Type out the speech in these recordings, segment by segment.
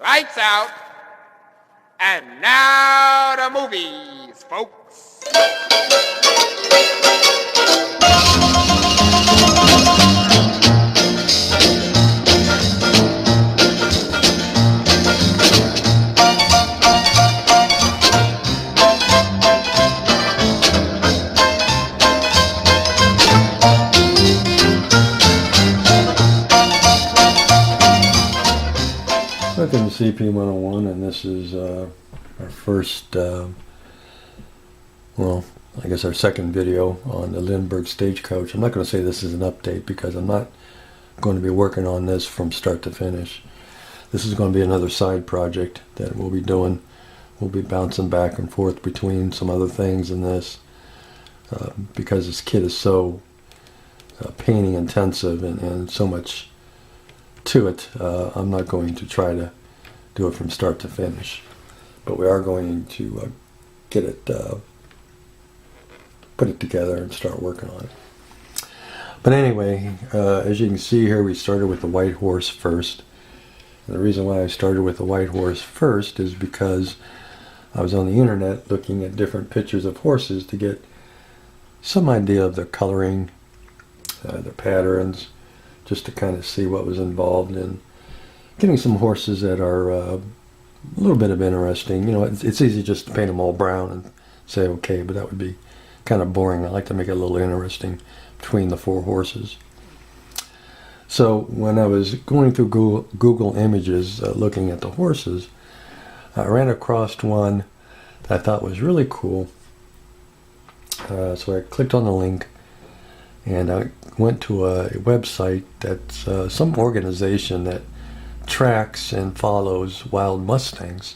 Lights out. And now the movies, folks. Welcome to CP101, and this is our first, well, I guess our second video on the Lindberg Stagecoach. I'm not going to say this is an update because I'm not going to be working on this from start to finish. This is going to be another side project that we'll be doing. We'll be bouncing back and forth between some other things in this because this kit is so painting intensive and so much to it. I'm not going to try to do it from start to finish, but we are going to get it, put it together and start working on it. But anyway, as you can see here, we started with the white horse first. And the reason why I started with the white horse first is because I was on the internet looking at different pictures of horses to get some idea of their coloring, their patterns, just to kind of see what was involved in getting some horses that are a little bit of interesting. You know, it's easy just to paint them all brown and say okay, but that would be kind of boring. I like to make it a little interesting between the four horses. So when I was going through Google Images looking at the horses, I ran across one that I thought was really cool. So I clicked on the link and I went to a website that's some organization that tracks and follows wild Mustangs.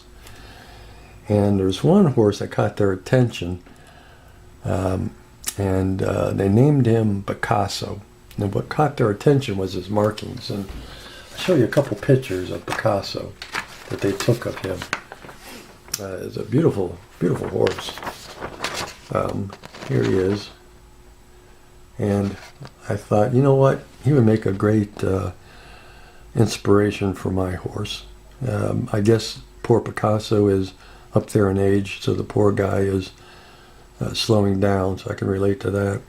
And there's one horse that caught their attention, and they named him Picasso. And what caught their attention was his markings. And I'll show you a couple pictures of Picasso that they took of him. It's a beautiful, beautiful horse. Here he is. And I thought, you know what, he would make a great inspiration for my horse. I guess poor Picasso is up there in age, so the poor guy is slowing down, so I can relate to that.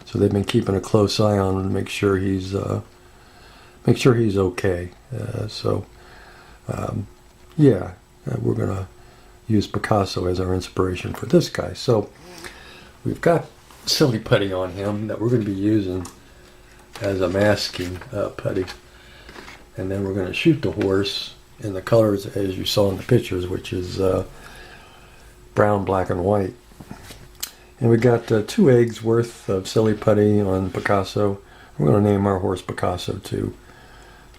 So they've been keeping a close eye on him to make sure he's okay. Yeah, we're gonna use Picasso as our inspiration for this guy. So we've got silly putty on him that we're going to be using as a masking putty, and then we're going to shoot the horse in the colors as you saw in the pictures, which is brown, black, and white. And we got 2 eggs worth of silly putty on Picasso. We're going to name our horse Picasso too,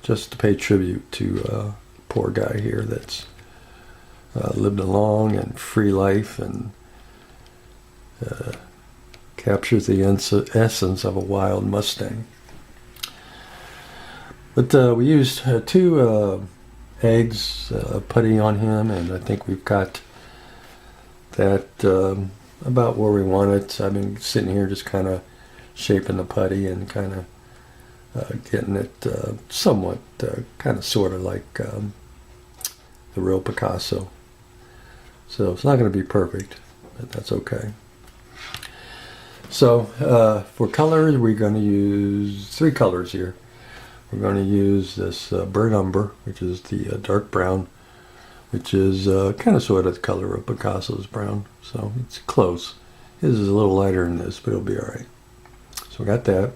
just to pay tribute to poor guy here that's lived a long and free life and captures the essence of a wild Mustang. But we used 2 eggs putty on him, and I think we've got that about where we want it. I've been sitting here just kind of shaping the putty and kind of getting it somewhat kind of sort of like the real Picasso. So it's not going to be perfect, but that's okay. So for colors, we're going to use 3 colors here. We're going to use this burnt umber, which is the dark brown, which is kind of sort of the color of Picasso's brown. So it's close. His is a little lighter than this, but it'll be all right. So we got that.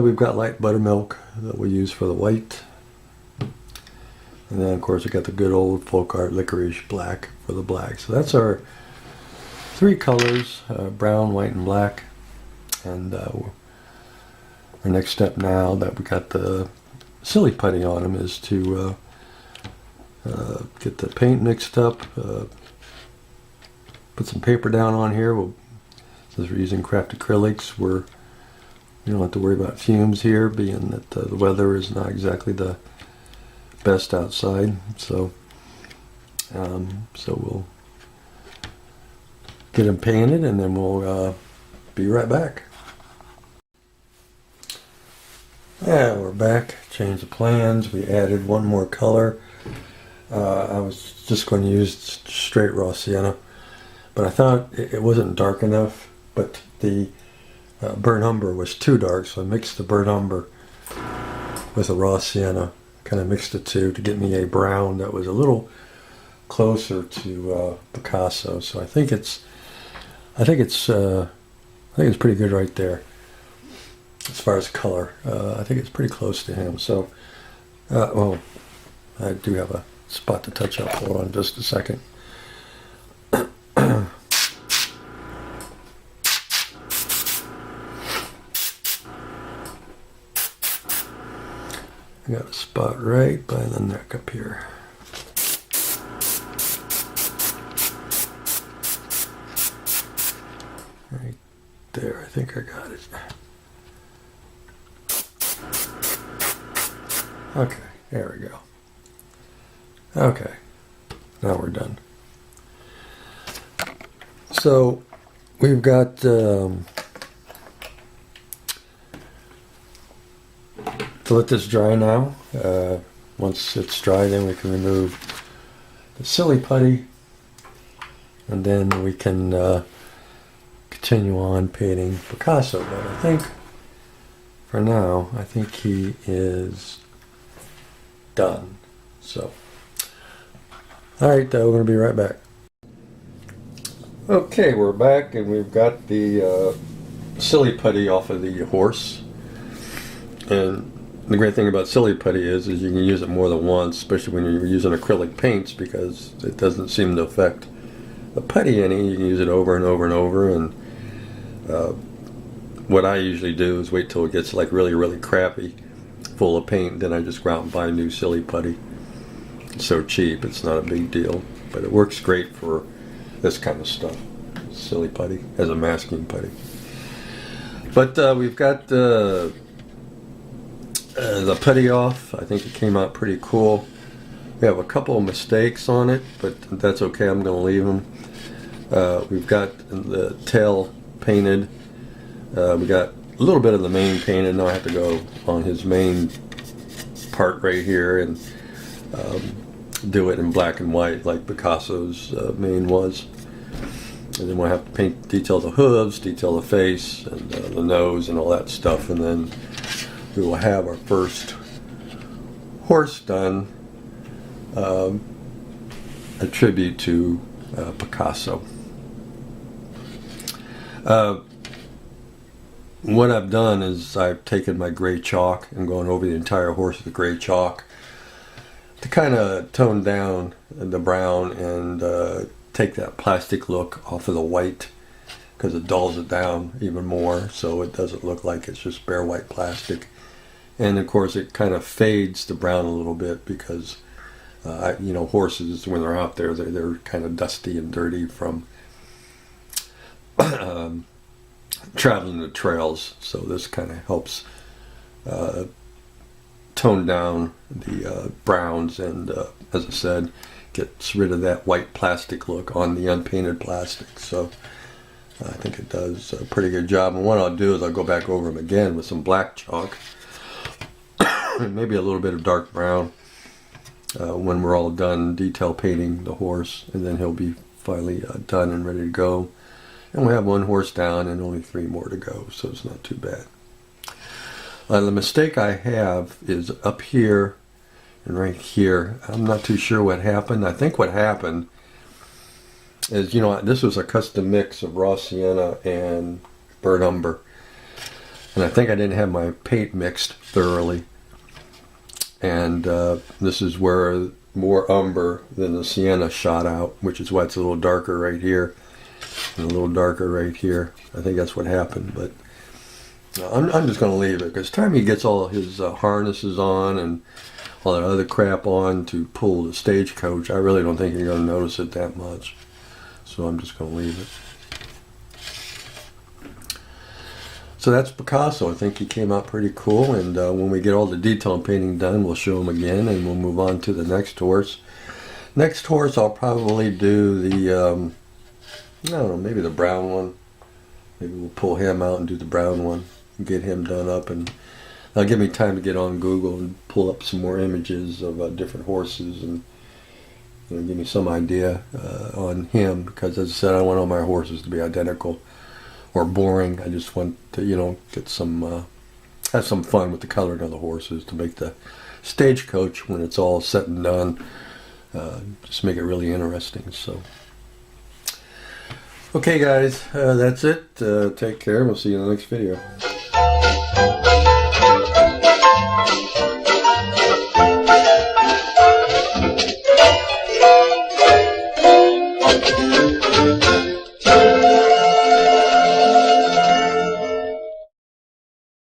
We've got light buttermilk that we use for the white. And then, of course, we got the good old folk art licorice black for the black. So that's our 3 colors, brown, white, and black. And our next step now that we got the silly putty on them is to get the paint mixed up, put some paper down on here. Since we're using craft acrylics, we don't have to worry about fumes here, being that the weather is not exactly the best outside. So we'll get them painted, and then we'll be right back. Yeah, we're back. Changed the plans. We added one more color. I was just going to use straight raw sienna, but I thought it wasn't dark enough, but the burnt umber was too dark, so I mixed the burnt umber with the raw sienna, kind of mixed the two to get me a brown that was a little closer to Picasso. So I think it's pretty good right there as far as color. I think it's pretty close to him. So, well, I do have a spot to touch up. Hold on just a second. I got a spot right by the neck up here. Right there, I think I got it. Okay, there we go. Okay, now we're done. So we've got to let this dry now. Once it's dry, then we can remove the silly putty, and then we can continue on painting Picasso. But I think for now, I think he is done. So, all right, we're going to be right back. Okay, we're back, and we've got the silly putty off of the horse. And the great thing about silly putty is you can use it more than once, especially when you're using acrylic paints, because it doesn't seem to affect the putty any. You can use it over and over and over. And what I usually do is wait till it gets like really, really crappy, full of paint, then I just go out and buy new silly putty. It's so cheap, it's not a big deal, but it works great for this kind of stuff. Silly putty as a masking putty. But we've got the putty off. I think it came out pretty cool. We have a couple of mistakes on it, but that's okay. I'm going to leave them. We've got the tail painted. We got a little bit of the mane painted. Now I have to go on his main part right here and do it in black and white like Picasso's mane was. And then we'll have to paint, detail the hooves, detail the face, and the nose, and all that stuff. And then we will have our first horse done, a tribute to Picasso. What I've done is I've taken my gray chalk and gone over the entire horse with gray chalk to kind of tone down the brown and take that plastic look off of the white, because it dulls it down even more, so it doesn't look like it's just bare white plastic. And of course it kind of fades the brown a little bit, because horses, when they're out there, they're kind of dusty and dirty from traveling the trails, so this kind of helps tone down the browns and, as I said, gets rid of that white plastic look on the unpainted plastic. So I think it does a pretty good job. And what I'll do is I'll go back over them again with some black chalk and maybe a little bit of dark brown when we're all done detail painting the horse, and then he'll be finally done and ready to go. And we have one horse down and only 3 more to go, so it's not too bad. The mistake I have is up here and right here. I'm not too sure what happened. I think what happened is, this was a custom mix of raw sienna and burnt umber. And I think I didn't have my paint mixed thoroughly. And this is where more umber than the sienna shot out, which is why it's a little darker right here and a little darker right here. I think that's what happened, but I'm just going to leave it, because time he gets all his harnesses on and all that other crap on to pull the stagecoach, I really don't think you're going to notice it that much. So I'm just going to leave it. So that's Picasso. I think he came out pretty cool, and when we get all the detail and painting done, we'll show him again, and we'll move on to the next horse. Next horse, I'll probably do the, I don't know, maybe the brown one. Maybe we'll pull him out and do the brown one and get him done up. And That'll give me time to get on Google and pull up some more images of different horses and give me some idea on him, because as I said, I don't want all my horses to be identical or boring. I just want to get some have some fun with the coloring of the horses to make the stagecoach, when it's all said and done, just make it really interesting. So okay guys, that's it. Take care. We'll see you in the next video.